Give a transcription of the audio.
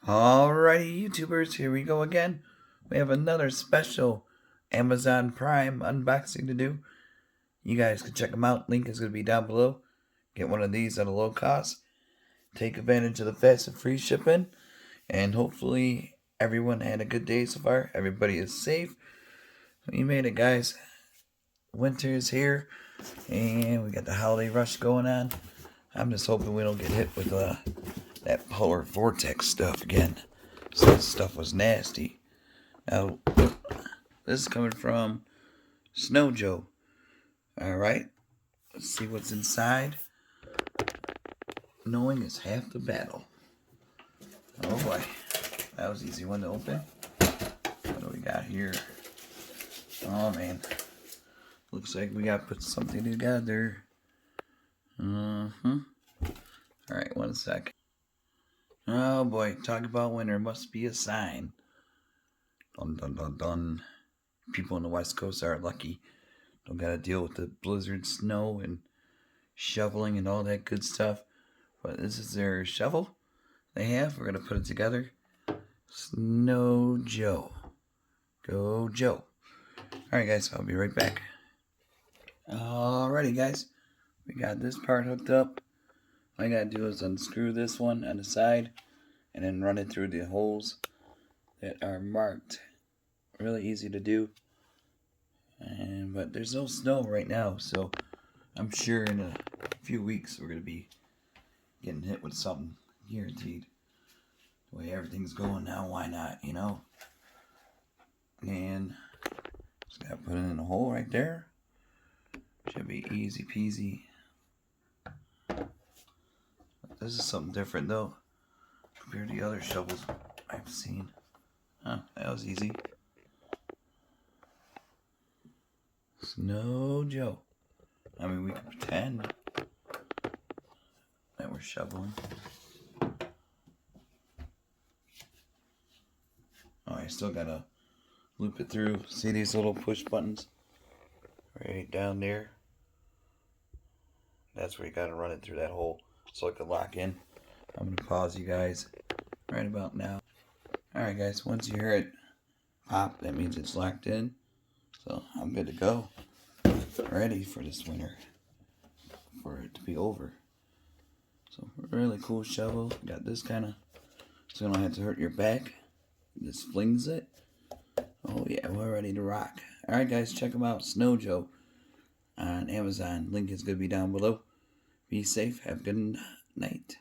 Alrighty, YouTubers, here we go again. We have another special Amazon Prime unboxing to do. You guys can check them out. Link is going to be down below. Get one of these at a low cost. Take advantage of the fast and free shipping. And hopefully everyone had a good day so far. Everybody is safe. We made it, guys. Winter is here. And we got the holiday rush going on. I'm just hoping we don't get hit with that polar vortex stuff again. So this stuff was nasty. Now, this is coming from Snow Joe. Alright, let's see what's inside. Knowing is half the battle. Oh boy, that was an easy one to open. What do we got here? Oh man, looks like we got to put something together. Alright, one sec. Oh boy, talk about winter, must be a sign. Dun dun dun dun. People on the West Coast are lucky. Don't gotta deal with the blizzard, snow, and shoveling and all that good stuff. But this is their shovel they have. We're gonna put it together. Snow Joe. Go Joe. Alright guys, I'll be right back. Alrighty guys, we got this part hooked up. All I gotta do is unscrew this one on the side and then run it through the holes that are marked. Really easy to do. But there's no snow right now, so I'm sure in a few weeks we're gonna be getting hit with something, guaranteed. The way everything's going now, why not, you know? And just gotta put it in a hole right there. Should be easy peasy. This is something different though, compared to the other shovels I've seen. Huh, that was easy. Snow Joe. I mean, we can pretend that we're shoveling. Oh, I still gotta loop it through. See these little push buttons? Right down there. That's where you gotta run it through that hole so it can lock in. I'm gonna pause you guys right about now. Alright guys, once you hear it pop, that means it's locked in. So I'm good to go. Ready for this winter. For it to be over. So really cool shovel. Got this kind of, so you don't have to hurt your back. Just flings it. Oh yeah, we're ready to rock. Alright guys, check them out. Snow Joe on Amazon. Link is going to be down below. Be safe. Have a good night.